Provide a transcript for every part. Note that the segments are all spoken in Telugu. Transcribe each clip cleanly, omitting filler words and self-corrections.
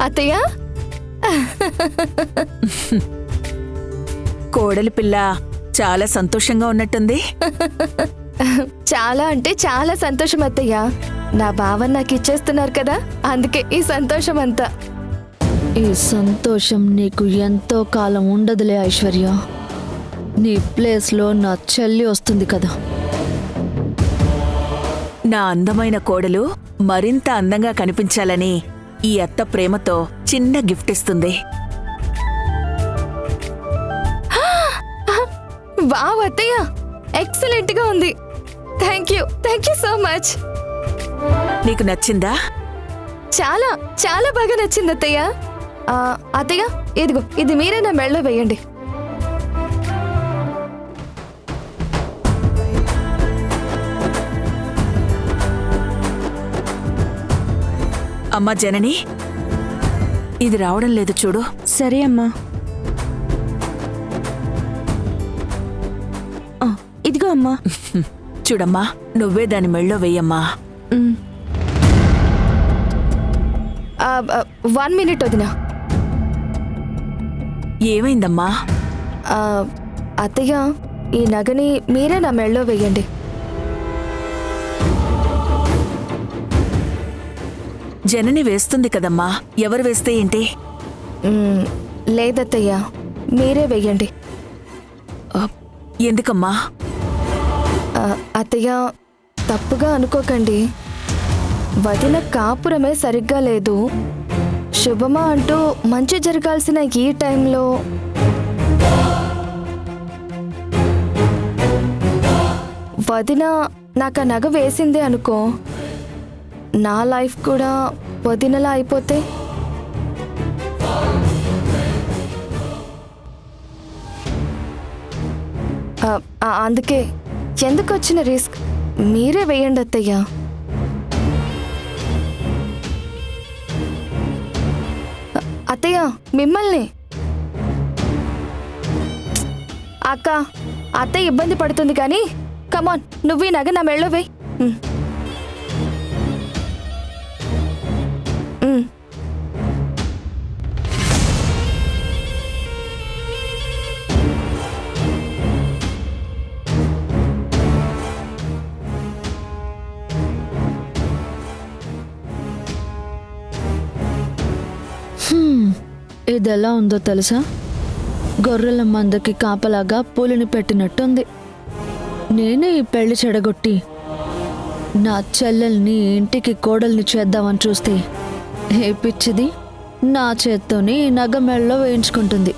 అత్తయ్య కోడలి పిల్ల చాలా సంతోషంగా ఉన్నట్టుంది. చాలా అంటే చాలా సంతోషం అత్తయ్య. నా బావ నాకు ఇచ్చేస్తున్నారు కదా, అందుకే ఈ సంతోషం అంతా. ఈ సంతోషం నీకు ఎంతో కాలం ఉండదులే ఐశ్వర్య. నీ ప్లేస్లో నా చెల్లి వస్తుంది కదా. నా అందమైన కోడలు మరింత అందంగా కనిపించాలని ఈ అత్త ప్రేమతో చిన్న గిఫ్ట్ ఇస్తుంది. వావ్ అత్తయ్య, ఎక్సలెంట్ గా ఉంది. Thank you so much. నీకు నచ్చిందా? చాలా చాలా బాగా నచ్చింది అత్తయ్య. అత్తయ్య ఇదిగో, ఇది మీరే నా మెడలో వేయండి. అమ్మా జనని, ఇది రావడం లేదు చూడు. సరే అమ్మా. ఇదిగో అమ్మా. చూడమ్మా, నువ్వే దాని మెళ్ళో వెయ్యమ్మా. 1 minute వదినా. ఏమైందమ్మా? అత్తయ్య, ఈ నగని మీరే నా మెడలో వేయండి. జనని వేస్తుంది కదమ్మా, ఎవరు వేస్తే ఏంటి? లేదత్తయ్య, మీరే వేయండి. ఎందుకమ్మా? అత్తయ్య, తప్పుగా అనుకోకండి. వదిన కాపురమే సరిగ్గా లేదు. శుభమా అంటూ మంచి జరగాల్సిన ఈ టైంలో వదిన నాకు ఆ నగ వేసిందే అనుకో, నా లైఫ్ కూడా వదినలా అయిపోతే. అందుకే ఎందుకు వచ్చిన రిస్క్, మీరే వేయండి అత్తయ్య. అత్తయ్య, మిమ్మల్ని. అక్క, అత్తయ్య ఇబ్బంది పడుతుంది కానీ కమాన్, నువ్వు ఈ నగ నా మెళ్ళో వేయి. ఇది ఎలా ఉందో తెలుసా? గొర్రెల మందకి కాపలాగా పూలిని పెట్టినట్టుంది. నేనే ఈ పెళ్లి చెడగొట్టి నా చెల్లెల్ని ఇంటికి కోడల్ని చేద్దామని చూస్తే ఏ పిచ్చిది నా చేత్తోని నగ మెళ్ళలో వేయించుకుంటుంది.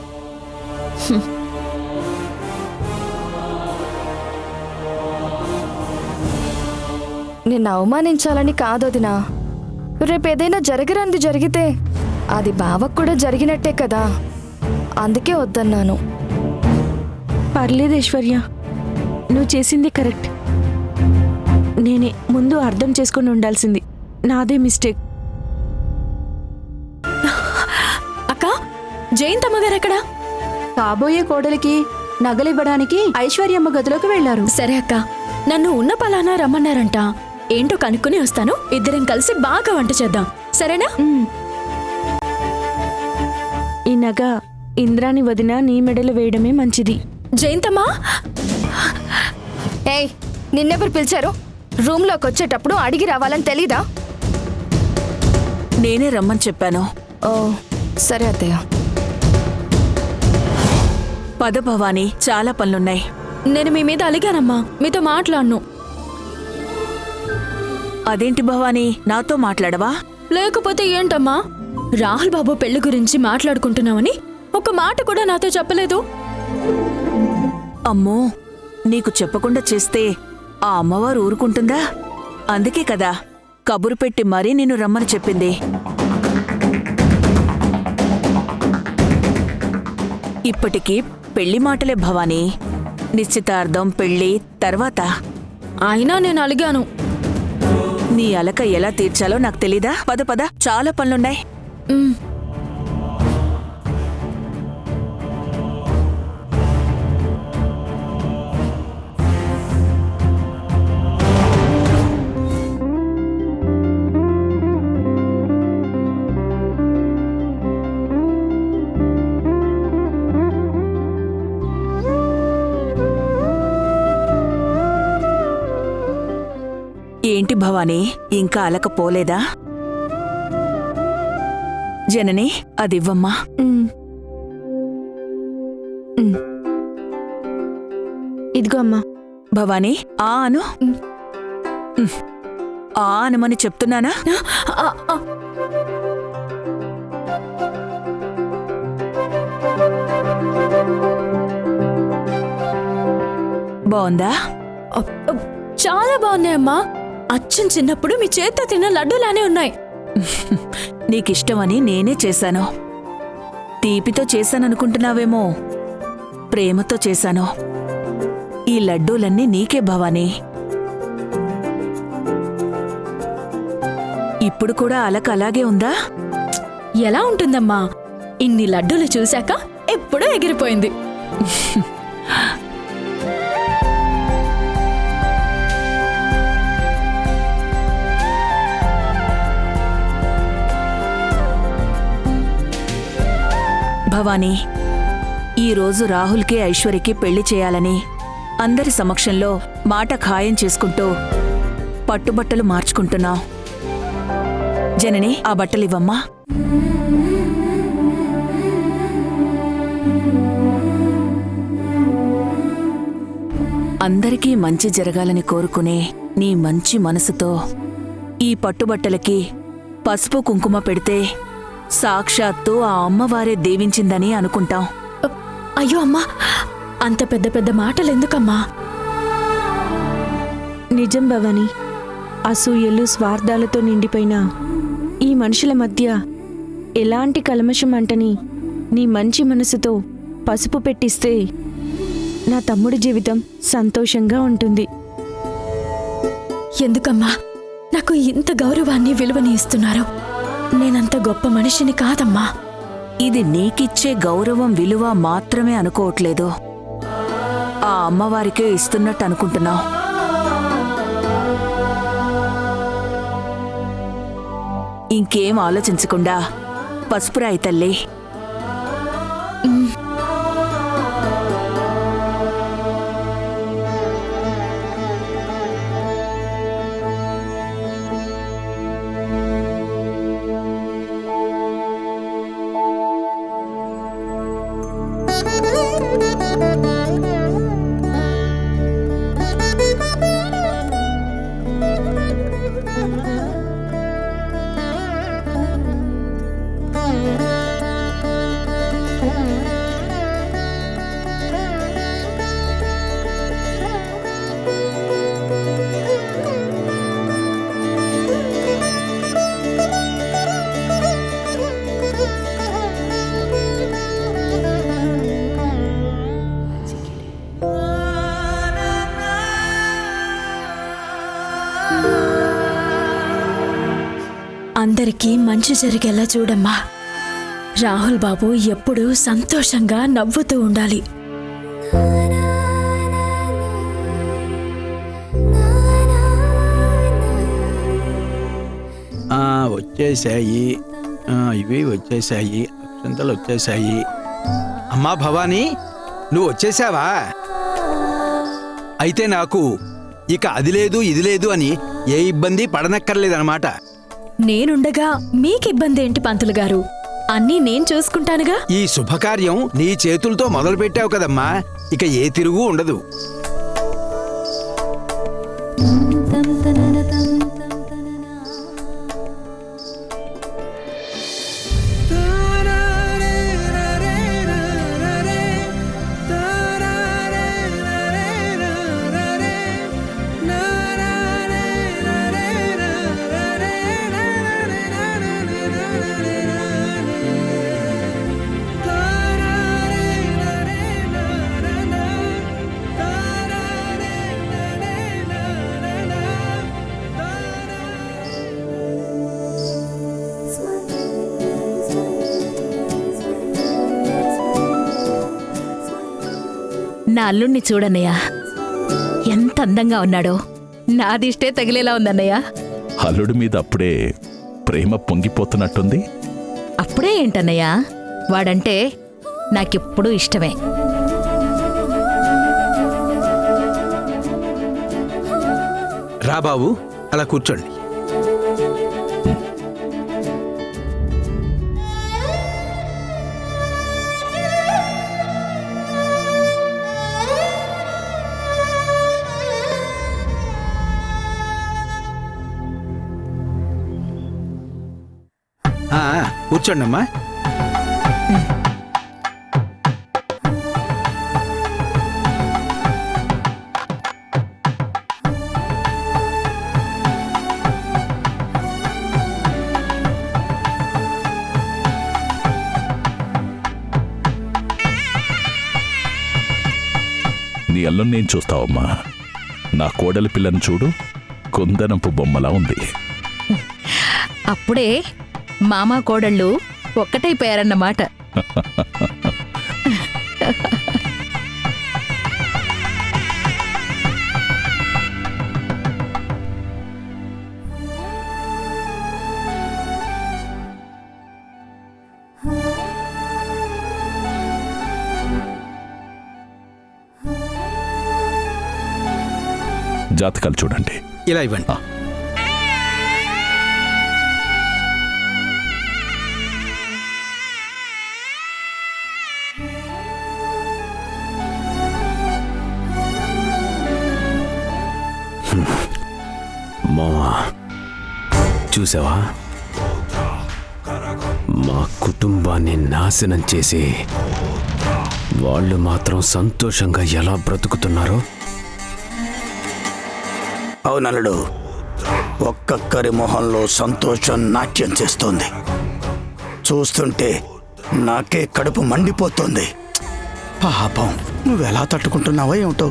నిన్ను అవమానించాలని కాదొదినా. రేపేదైనా జరగరాంది జరిగితే అది బావకు కూడా జరిగినట్టే కదా, అందుకే వద్దన్నాను. పర్లేదు ఐశ్వర్య, నువ్వు చేసింది కరెక్ట్. నేనే ముందు అర్థం చేసుకుని ఉండాల్సింది, నాదే మిస్టేక్. అక్క, జయంతమ్మ గారు ఎక్కడా? కాబోయే కోడలికి నగలివ్వడానికి ఐశ్వర్యమ్మ గదిలోకి వెళ్లారు. సరే అక్క, నన్ను ఉన్న పలానా రమ్మన్నారంట. ఏంటో కనుక్కుని వస్తాను. ఇద్దరం కలిసి బాగా వంట చేద్దాం, సరేనా? ఈ నగ ఇంద్రాని వదిన నీ మెడలు వేయడమే మంచిది. జయంతమ్మా! ఏయ్, నిన్నెవరు పిలిచారు? రూమ్లోకి వచ్చేటప్పుడు అడిగి రావాలని తెలీదా? నేనే రమ్మని చెప్పాను. ఓ సరే అత్తయ్య. పద భవానీ, చాలా పనులున్నాయి. నేను మీ మీద అలిగానమ్మా, మీతో మాట్లాడను. అదేంటి భవానీ, నాతో మాట్లాడవా? లేకపోతే ఏంటమ్మా? రాహుల్ బాబు పెళ్లి గురించి మాట్లాడుకుంటున్నామని ఒక మాట కూడా నాతో చెప్పలేదు. అమ్మో, నీకు చెప్పకుండా చేస్తే ఆ అమ్మవారు ఊరుకుంటుందా? అందుకే కదా కబురు పెట్టి మరీ నిన్ను రమ్మని చెప్పింది. ఇప్పటికీ పెళ్లి మాటలే భవానీ. నిశ్చితార్థం, పెళ్లి తర్వాత. అయినా నేను అలిగాను. నీ అలక ఎలా తీర్చాలో నాకు తెలీదా? పద పద, చాలా పనులున్నాయి. భవానీ ఇంకా అలకపోలేదా? జనని అదివ్వమ్మా. ఇదిగో అమ్మా. భవానీ ఆ అను. ఆ అనమని చెప్తున్నానా? బావుందా? చాలా బాగున్నాయమ్మా. అచ్చం చిన్నప్పుడు మీ చేత్తో తిన్న లడ్డూలానే ఉన్నాయి. నీకిష్టమని నేనే చేశాను. తీపితో చేశాననుకుంటున్నావేమో, ప్రేమతో చేశాను. ఈ లడ్డూలన్నీ నీకే భవానీ. ఇప్పుడు కూడా అలక అలాగే ఉందా? ఎలా ఉంటుందమ్మా, ఇన్ని లడ్డూలు చూశాక ఎప్పుడూ ఎగిరిపోయింది. భవానీ, ఈరోజు రాహుల్కి ఐశ్వర్యకి పెళ్లి చేయాలని అందరి సమక్షంలో మాట ఖాయం చేసుకుంటూ పట్టుబట్టలు మార్చుకుంటున్నాం. జనని ఆ బట్టలివ్వమ్మా. అందరికీ మంచి జరగాలని కోరుకునే నీ మంచి మనసుతో ఈ పట్టుబట్టలకి పసుపు కుంకుమ పెడితే సాక్షాత్తు ఆ అమ్మవారే దీవించిందని అనుకుంటాం. అయ్యో అమ్మా, అంత పెద్ద పెద్ద మాటలెందుకమ్మా? నిజం భవాని, అసూయలు స్వార్థాలతో నిండిపోయిన ఈ మనుషుల మధ్య ఎలాంటి కల్మషం అంటని నీ మంచి మనసుతో పసుపు పెట్టిస్తే నా తమ్ముడి జీవితం సంతోషంగా ఉంటుంది. ఎందుకమ్మా నాకు ఇంత గౌరవాన్ని విలువని ఇస్తున్నారు? నేనంత గొప్ప మనిషిని కాదమ్మా. ఇది నీకిచ్చే గౌరవం విలువ మాత్రమే అనుకోవట్లేదు, ఆ అమ్మవారికే ఇస్తున్నట్టు అనుకుంటున్నావు. ఇంకేం ఆలోచించకుండా పసుపురాయి తల్లి. అందరికీ మంచి జరిగేలా చూడమ్మా. రాహుల్ బాబు ఎప్పుడూ సంతోషంగా నవ్వుతూ ఉండాలి. వచ్చేసాయి, ఇవి వచ్చేసాయి, అక్షంతలు వచ్చేసాయి. అమ్మా భవానీ, నువ్వు వచ్చేసావా? అయితే నాకు ఇక అది లేదు ఇది లేదు అని ఏ ఇబ్బంది పడనక్కర్లేదన్నమాట. నేనుండగా మీకిబ్బంది ఏంటి పంతులు గారు? అన్నీ నేను చూసుకుంటానుగా. ఈ శుభకార్యం నీ చేతులతో మొదలు పెట్టావు కదమ్మా, ఇక ఏ తిరుగు ఉండదు. నా అల్లుణ్ణి చూడన్నయ్యా, ఎంత అందంగా ఉన్నాడో. నాదిష్టే తగిలేలా ఉందన్నయ్య. అల్లుడి మీద అప్పుడే ప్రేమ పొంగిపోతున్నట్టుంది. అప్పుడే ఏంటన్నయ్యా, వాడంటే నాకెప్పుడూ ఇష్టమే. రా బాబు, అలా కూర్చోండి. కూర్చోండి అమ్మా. నీ అల్లం నేను చూస్తావమ్మా. నా కోడలి పిల్లని చూడు, కుందనపు బొమ్మలా ఉంది. అప్పుడే మామ కోడళ్ళు ఒక్కటైపోయారన్నమాట. జాతకాలు చూడండి. ఇలా ఇవ్వండి. మావా, చూసావా, మా కుటుంబాన్ని నాశనం చేసి వాళ్ళు మాత్రం సంతోషంగా ఎలా బ్రతుకుతున్నారో. అవునల్లుడు, ఒక్కొక్కరి మొహంలో సంతోషం నాట్యం చేస్తోంది. చూస్తుంటే నాకే కడుపు మండిపోతుంది. పాపం, నువ్వెలా తట్టుకుంటున్నావో ఏమిటో.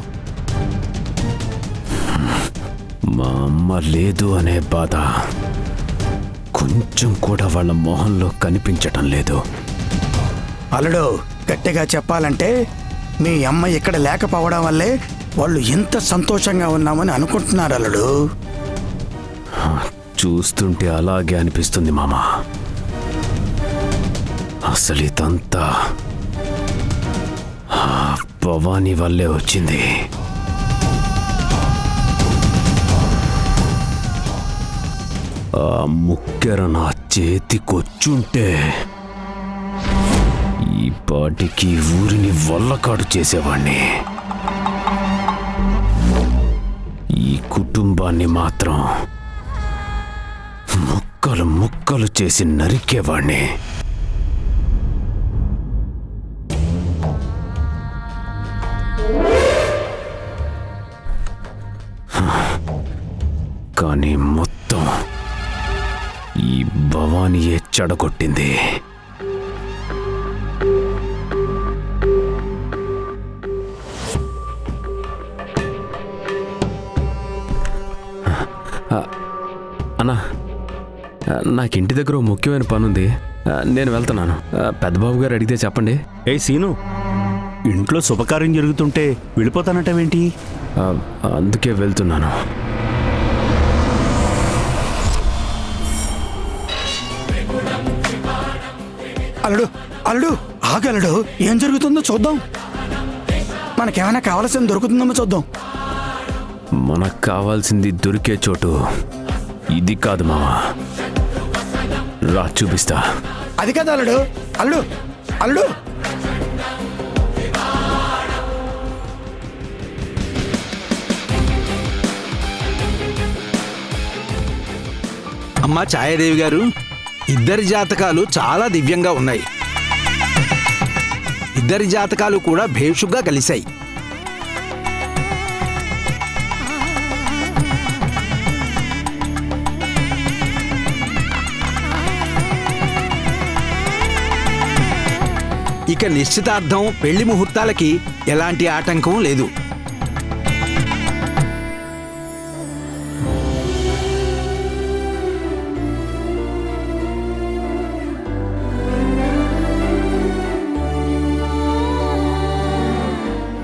మా అమ్మ లేదు అనే బాధ కొంచెం కూడా వాళ్ళ మొహంలో కనిపించటం లేదు. అల్లుడు, గట్టిగా చెప్పాలంటే మీ అమ్మ ఇక్కడ లేకపోవడం వల్లే వాళ్ళు ఎంత సంతోషంగా ఉన్నామని అనుకుంటున్నారు అల్లుడు. చూస్తుంటే అలాగే అనిపిస్తుంది మామా. అసలు ఇదంతా భవానీ వల్లే వచ్చింది. ఆ ముక్కెర నా చేతికొచ్చుంటే ఈ పాటికి ఊరిని వల్లకాడు చేసేవాణ్ణి. ఈ కుటుంబాన్ని మాత్రం ముక్కలు ముక్కలు చేసి నరికేవాణ్ణి. కానీ మొత్తం ఈ భవానీయే చెడగొట్టింది. అన్నా, నాకు ఇంటి దగ్గర ఓ ముఖ్యమైన పనుంది, నేను వెళ్తున్నాను. పెద్దబాబు గారు అడిగితే చెప్పండి. సీను, ఇంట్లో శుభకార్యం జరుగుతుంటే వెళ్ళిపోతానటవేంటి? అందుకే వెళ్తున్నాను. అల్లుడు, అల్లుడు, ఆగలడు. ఏం జరుగుతుందో చూద్దాం. మనకేమైనా కావాల్సింది దొరుకుతుందేమో చూద్దాం. మనకు కావాల్సింది దొరికే చోటు ఇది కాదు మావా. రా, చూపిస్తా. అది కదా అల్లుడు. అల్లుడు, అల్లుడు, అమ్మా ఛాయాదేవి గారు, ఇద్దరి జాతకాలు చాలా దివ్యంగా ఉన్నాయి. ఇద్దరి జాతకాలు కూడా భేషుగ్గా కలిశాయి. ఇక నిశ్చితార్థం, పెళ్లి ముహూర్తాలకి ఎలాంటి ఆటంకం లేదు.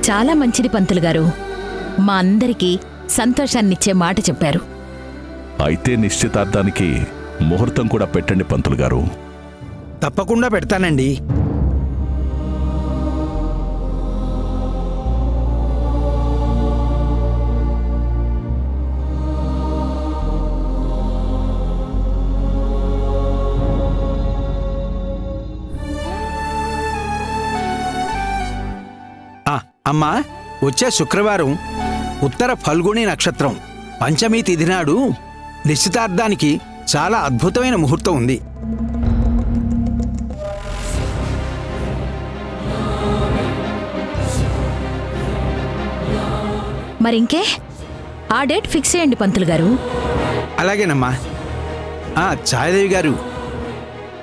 చాలా మంచిది పంతులు గారు. మా అందరికీ సంతోషాన్నిచ్చే మాట చెప్పారు. అయితే నిశ్చితార్థానికి ముహూర్తం కూడా పెట్టండి పంతులు గారు. తప్పకుండా పెడతానండి. అమ్మా, వచ్చే శుక్రవారం ఉత్తర ఫల్గుణి నక్షత్రం పంచమి తిథి నాడు నిశ్చితార్థానికి చాలా అద్భుతమైన ముహూర్తం ఉంది. మరింకే ఆ డేట్ ఫిక్స్ చేయండి పంతులు గారు. అలాగేనమ్మా. ఛాయాదేవి గారు,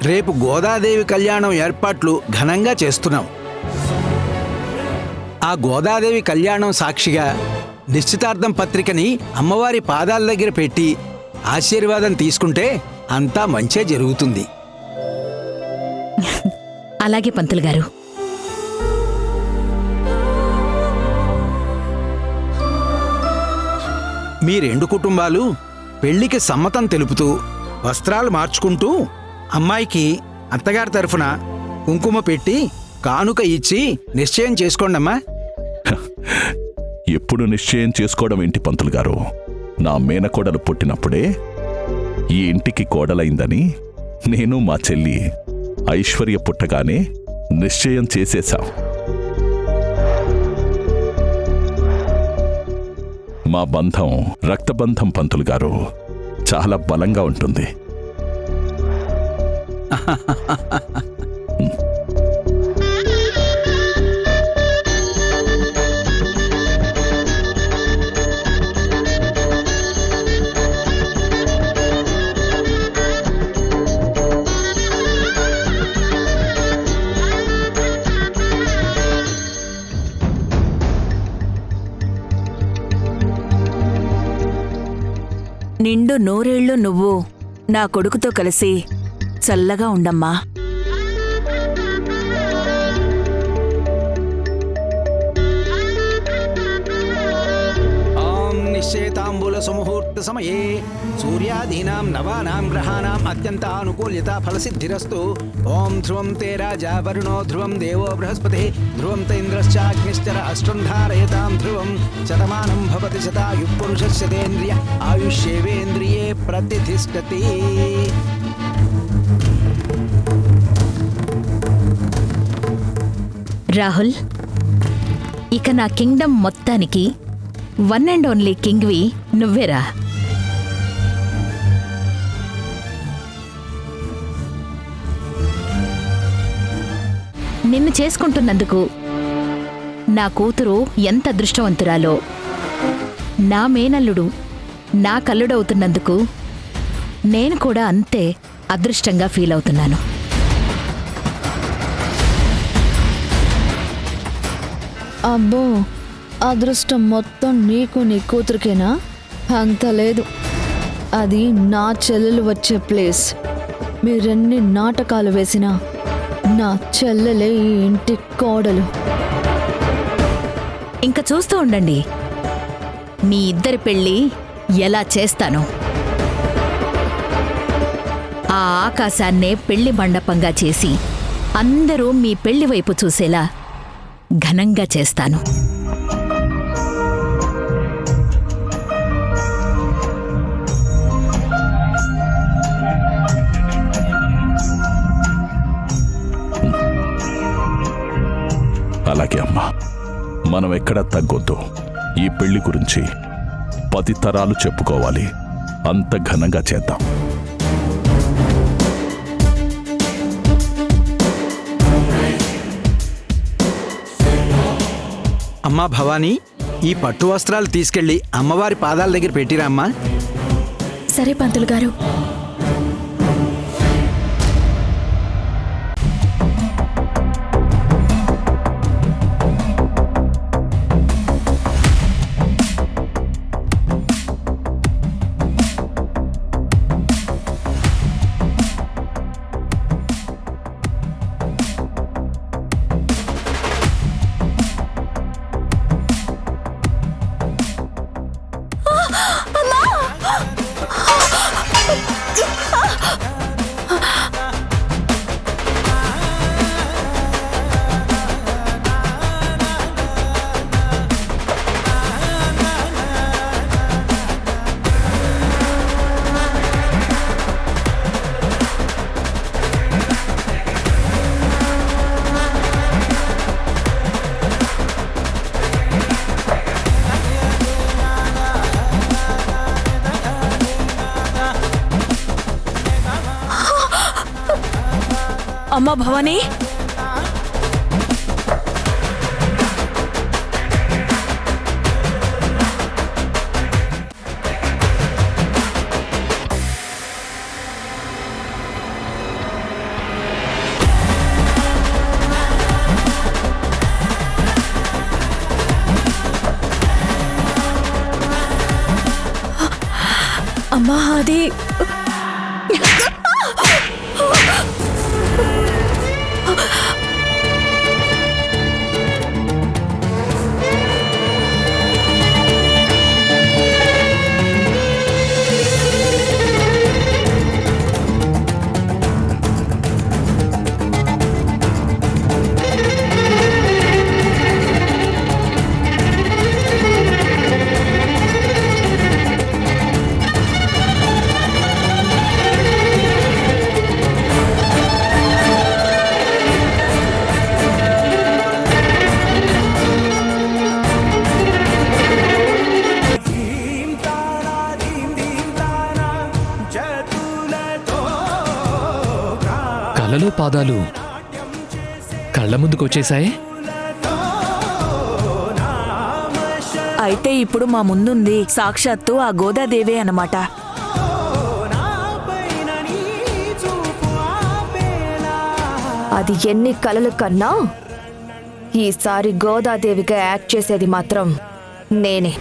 రేపు గోదాదేవి కళ్యాణం ఏర్పాట్లు ఘనంగా చేస్తున్నాం. ఆ గోదాదేవి కళ్యాణం సాక్షిగా నిశ్చితార్థం పత్రికని అమ్మవారి పాదాల దగ్గర పెట్టి ఆశీర్వాదం తీసుకుంటే అంతా మంచే జరుగుతుంది. అలాగే పంతులు గారు. మీ రెండు కుటుంబాలు పెళ్లికి సమ్మతం తెలుపుతూ వస్త్రాలు మార్చుకుంటూ అమ్మాయికి అత్తగారి తరఫున కుంకుమ పెట్టి కానుక ఇచ్చి నిశ్చయం చేసుకోండమ్మా. ఎప్పుడు నిశ్చయం చేసుకోవడం ఏంటి పంతులు గారు? నా మేనకోడలు పుట్టినప్పుడే ఈ ఇంటికి కోడలైందని నేను మా చెల్లి ఐశ్వర్య పుట్టగానే నిశ్చయం చేసేశాం. మా బంధం రక్తబంధం పంతులు గారు, చాలా బలంగా ఉంటుంది. నిండు నూరేళ్లు నువ్వు నా కొడుకుతో కలిసి చల్లగా ఉండమ్మా. నిశ్చేతాంబూల సుముహూర్త సమయే సూర్యాదీనాం నవానాం గ్రహాణాం అత్యంతానుకూల్యత ఫలసిద్ధిరస్తు. ఓం ధ్రువం తే రాజా వరుణో ధ్రువం దేవో బృహస్పతి ధ్రువం తే ఇంద్రశ్చాగ్నిశ్చర అష్టం ధారయతాం ధ్రువం శతమానం భవతి శతాయు పురుషస్యేంద్రియ ఆయుష్యేవేంద్రియే ప్రతిష్ఠతి. రాహుల్, ఇక నా కింగ్డమ్ మొత్తానికి వన్ అండ్ ఓన్లీ కింగ్వి నువ్వేరా. నిన్ను చేసుకుంటున్నందుకు నా కూతురు ఎంత అదృష్టవంతురాలో, నా మేనల్లుడు నా కల్లుడవుతున్నందుకు నేను కూడా అంతే అదృష్టంగా ఫీల్ అవుతున్నాను. అబ్బో, అదృష్టం మొత్తం నీకు నీ కూతురికేనా? అంత లేదు. అది నా చెల్లెలు వచ్చే ప్లేస్. మీరెన్ని నాటకాలు వేసినా నా చెల్లెలే ఈ ఇంటి కోడలు. ఇంక చూస్తూ ఉండండి మీ ఇద్దరి పెళ్ళి ఎలా చేస్తానో. ఆ ఆకాశాన్నే పెళ్లి మండపంగా చేసి అందరూ మీ పెళ్లి వైపు చూసేలా ఘనంగా చేస్తాను. అలాగే అమ్మా, మనం ఎక్కడా తగ్గొద్దు. ఈ పెళ్లి గురించి 10 తరాలు చెప్పుకోవాలి. అంత ఘనంగా చేద్దాం. అమ్మా భవానీ, ఈ పట్టు వస్త్రాలు తీసుకెళ్లి అమ్మవారి పాదాల దగ్గర పెట్టిరా అమ్మా. సరే పంతులు గారు. అమ్మా భవానీ, అమ్మా అది కళ్ళలో పాదాలు కళ్ళ ముందుకొచ్చేశాయే. అయితే ఇప్పుడు మా ముందుంది సాక్షాత్తు ఆ గోదాదేవే అన్నమాట. అది ఎన్ని కలలు కన్నా ఈసారి గోదాదేవిగా యాక్ట్ చేసేది మాత్రం నేనే.